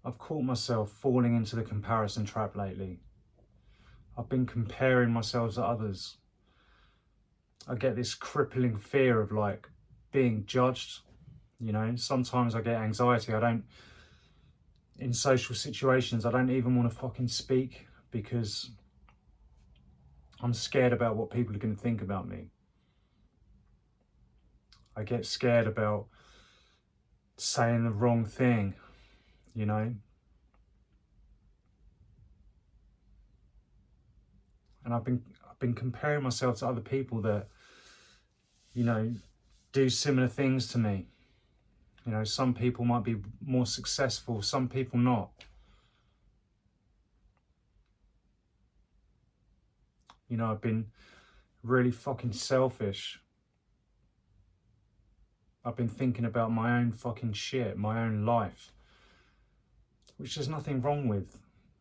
I've caught myself falling into the comparison trap lately. I've been comparing myself to others. I get this crippling fear of like being judged. You know, sometimes I get anxiety. In social situations, I don't even want to fucking speak because I'm scared about what people are going to think about me. I get scared about saying the wrong thing, you know. And I've been comparing myself to other people that, you know, do similar things to me. You know, some people might be more successful, some people not. You know, I've been really fucking selfish. I've been thinking about my own fucking shit, my own life, which there's nothing wrong with.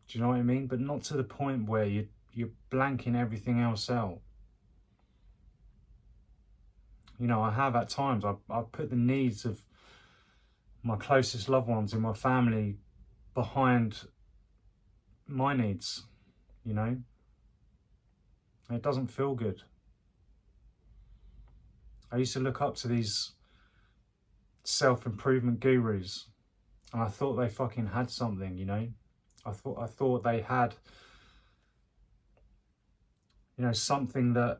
Do you know what I mean? But not to the point where you're blanking everything else out. You know, I have at times, I've put the needs of my closest loved ones in my family behind my needs, you know. And it doesn't feel good. I used to look up to these self-improvement gurus and I thought they fucking had something, you know. I thought they had, you know, something that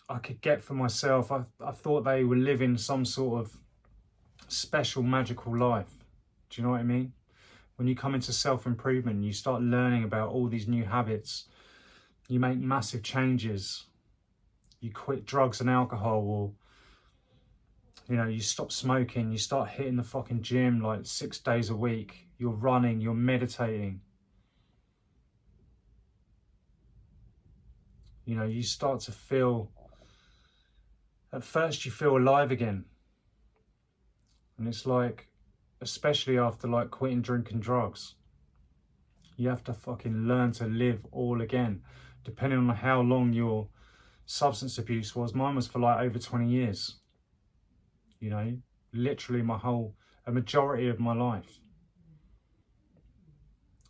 I could get for myself. I thought they were living some sort of special magical life. Do you know what I mean? When you come into self-improvement, you start learning about all these new habits. You make massive changes. You quit drugs and alcohol, or, you know, you stop smoking. You start hitting the fucking gym like 6 days a week. You're running, you're meditating. You know, you start to feel, at first you feel alive again. And it's like, especially after like quitting drinking drugs, you have to fucking learn to live all again, depending on how long your substance abuse was. Mine was for like over 20 years, you know, literally a majority of my life.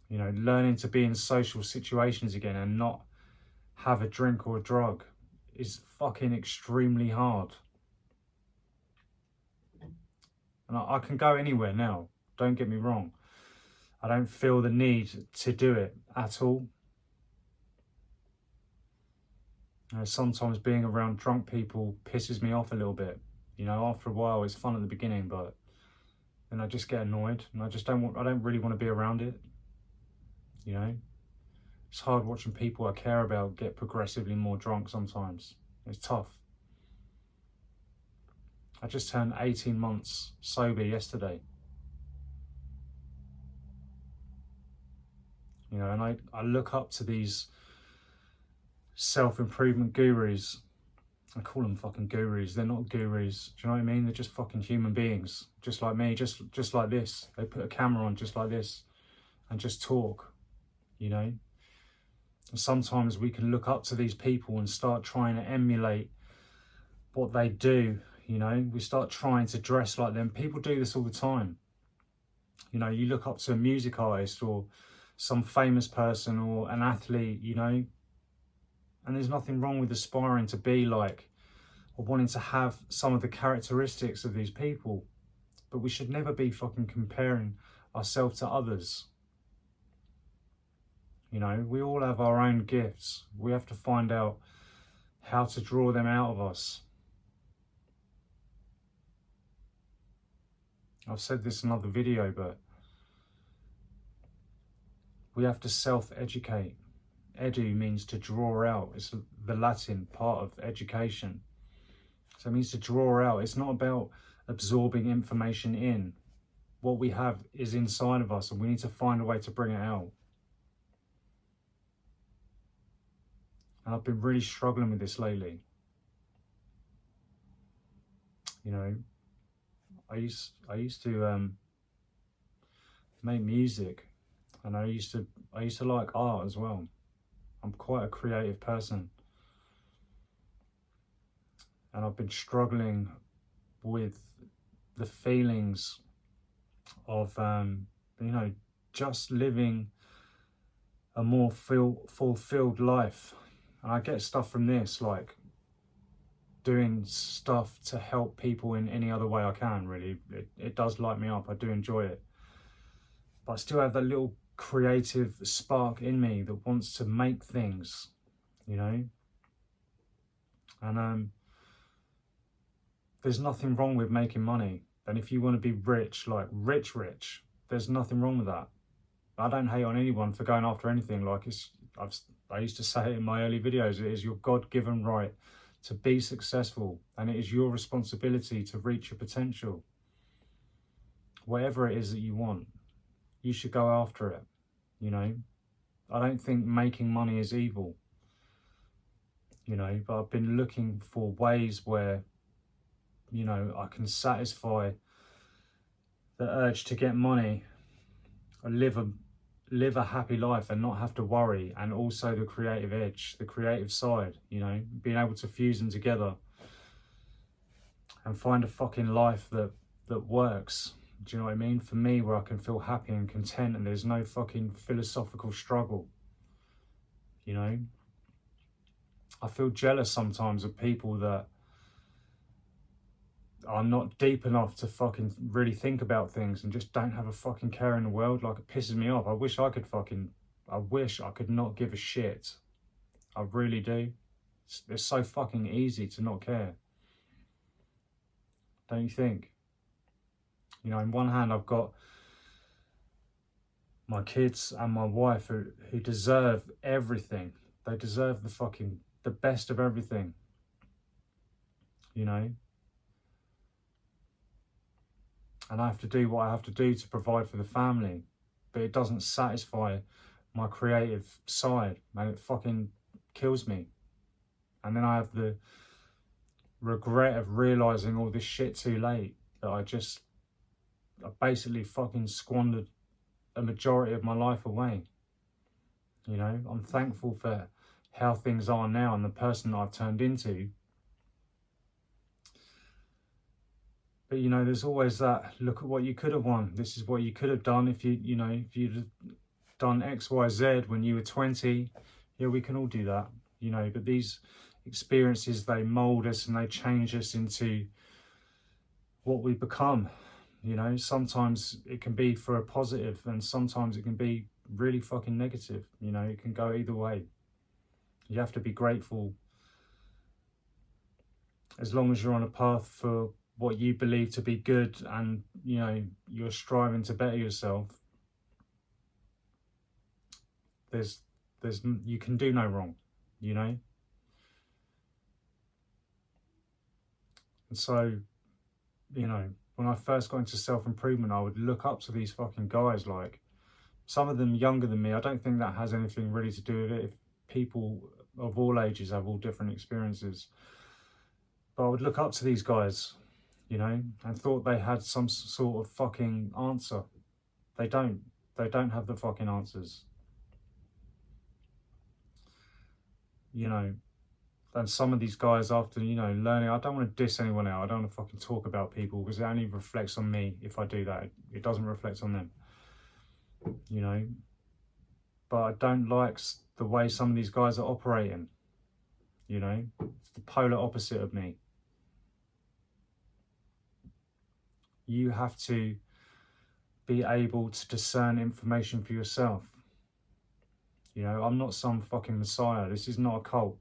You know, learning to be in social situations again and not have a drink or a drug is fucking extremely hard. And I can go anywhere now, don't get me wrong. I don't feel the need to do it at all. You know, sometimes being around drunk people pisses me off a little bit. You know, after a while it's fun at the beginning, but then I just get annoyed and I don't really want to be around it. You know, it's hard watching people I care about get progressively more drunk sometimes. It's tough. I just turned 18 months sober yesterday. You know, and I look up to these self-improvement gurus. I call them fucking gurus. They're not gurus. Do you know what I mean? They're just fucking human beings, just like me, just like this. They put a camera on just like this and just talk, you know? And sometimes we can look up to these people and start trying to emulate what they do, you know? We start trying to dress like them. People do this all the time. You know, you look up to a music artist or some famous person or an athlete, you know, and there's nothing wrong with aspiring to be like or wanting to have some of the characteristics of these people, but we should never be fucking comparing ourselves to others. You know, we all have our own gifts. We have to find out how to draw them out of us. I've said this in another video, but we have to self-educate. Edu means to draw out. It's the Latin part of education. So it means to draw out. It's not about absorbing information in. What we have is inside of us and we need to find a way to bring it out. And I've been really struggling with this lately. You know, I used to make music, and I used to like art as well. I'm quite a creative person. And I've been struggling with the feelings of, you know, just living a more fulfilled life. And I get stuff from this, like doing stuff to help people in any other way I can, really. It does light me up. I do enjoy it. But I still have that little creative spark in me that wants to make things, you know. And there's nothing wrong with making money. And if you want to be rich, like rich, there's nothing wrong with that. I don't hate on anyone for going after anything. Like I used to say it in my early videos, it is your God-given right to be successful, and it is your responsibility to reach your potential. Whatever it is that you want, you should go after it, you know. I don't think making money is evil, you know, but I've been looking for ways where, you know, I can satisfy the urge to get money and live a happy life and not have to worry, and also the creative edge, the creative side, you know, being able to fuse them together and find a fucking life that works. Do you know what I mean? For me, where I can feel happy and content and there's no fucking philosophical struggle, you know. I feel jealous sometimes of people that are not deep enough to fucking really think about things and just don't have a fucking care in the world. Like, it pisses me off. I wish I could not give a shit. I really do. It's so fucking easy to not care. Don't you think? You know, in one hand I've got my kids and my wife who deserve everything. They deserve the best of everything, you know. And I have to do what I have to do to provide for the family, but it doesn't satisfy my creative side, and it fucking kills me. And then I have the regret of realizing all this shit too late, that I basically fucking squandered a majority of my life away. You know, I'm thankful for how things are now and the person that I've turned into. But, you know, there's always that, look at what you could have won. This is what you could have done if if you'd done X, Y, Z when you were 20. Yeah, we can all do that, you know, but these experiences, they mold us and they change us into what we become. You know, sometimes it can be for a positive and sometimes it can be really fucking negative. You know, it can go either way. You have to be grateful as long as you're on a path for what you believe to be good and, you know, you're striving to better yourself. You can do no wrong, you know. And so, you know, when I first got into self-improvement, I would look up to these fucking guys, like some of them younger than me. I don't think that has anything really to do with it. If people of all ages have all different experiences. But I would look up to these guys, you know, and thought they had some sort of fucking answer. They don't. They don't have the fucking answers. You know, and some of these guys, after, you know, learning, I don't want to diss anyone out. I don't want to fucking talk about people because it only reflects on me if I do that. It doesn't reflect on them, you know. But I don't like the way some of these guys are operating, you know. It's the polar opposite of me. You have to be able to discern information for yourself. You know, I'm not some fucking messiah. This is not a cult.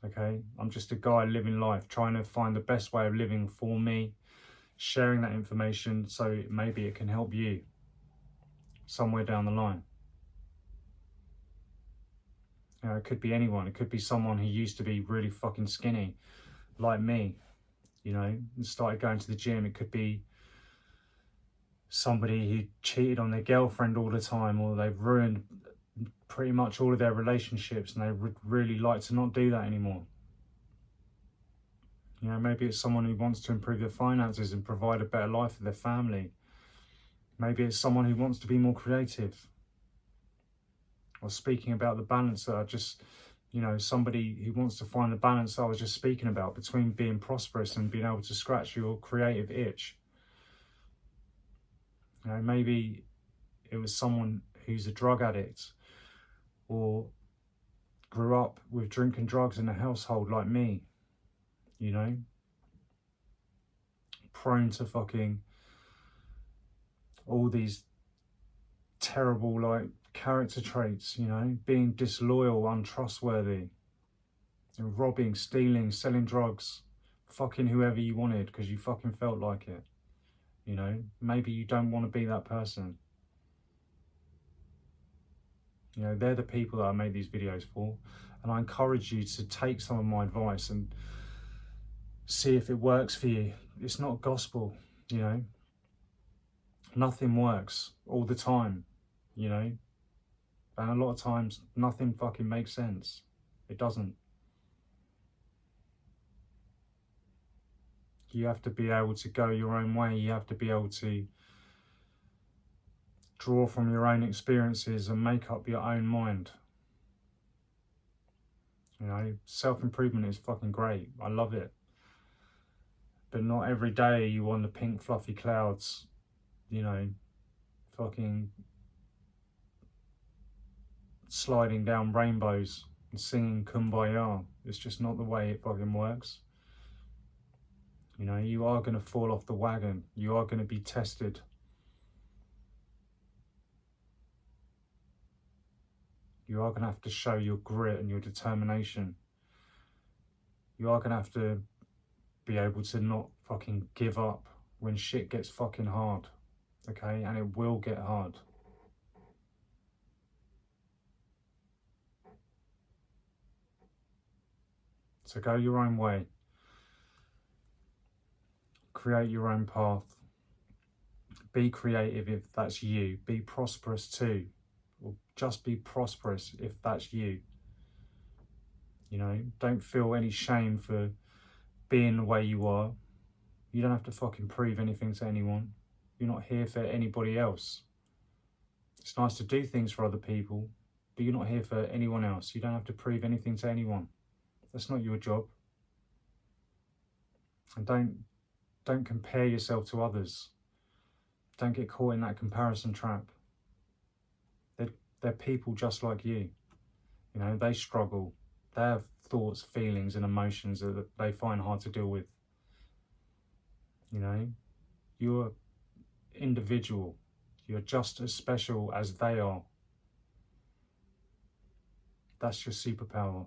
Okay, I'm just a guy living life, trying to find the best way of living for me, sharing that information so maybe it can help you somewhere down the line. You know, it could be anyone. It could be someone who used to be really fucking skinny, like me, you know, and started going to the gym. It could be somebody who cheated on their girlfriend all the time, or they've ruined pretty much all of their relationships and they would really like to not do that anymore. You know, maybe it's someone who wants to improve their finances and provide a better life for their family. Maybe it's someone who wants to be more creative. Or speaking about the balance that I just, you know, somebody who wants to find the balance that I was just speaking about between being prosperous and being able to scratch your creative itch. You know, maybe it was someone who's a drug addict or grew up with drinking drugs in a household like me, you know, prone to fucking all these terrible like character traits, you know, being disloyal, untrustworthy, and robbing, stealing, selling drugs, fucking whoever you wanted because you fucking felt like it. You know, maybe you don't want to be that person. You know, they're the people that I made these videos for. And I encourage you to take some of my advice and see if it works for you. It's not gospel, you know. Nothing works all the time, you know. And a lot of times, nothing fucking makes sense. It doesn't. You have to be able to go your own way. You have to be able to draw from your own experiences and make up your own mind. You know, self-improvement is fucking great. I love it. But not every day you want the pink fluffy clouds, you know, fucking sliding down rainbows and singing Kumbaya. It's just not the way it fucking works. You know, you are going to fall off the wagon. You are going to be tested. You are going to have to show your grit and your determination. You are going to have to be able to not fucking give up when shit gets fucking hard. Okay? And it will get hard. So go your own way. Create your own path. Be creative if that's you. Be prosperous too. Or just be prosperous if that's you. You know, don't feel any shame for being the way you are. You don't have to fucking prove anything to anyone. You're not here for anybody else. It's nice to do things for other people, but you're not here for anyone else. You don't have to prove anything to anyone. That's not your job. And don't compare yourself to others. Don't get caught in that comparison trap. They're people just like you. You know, they struggle. They have thoughts, feelings and emotions that they find hard to deal with. You know, you're individual. You're just as special as they are. That's your superpower.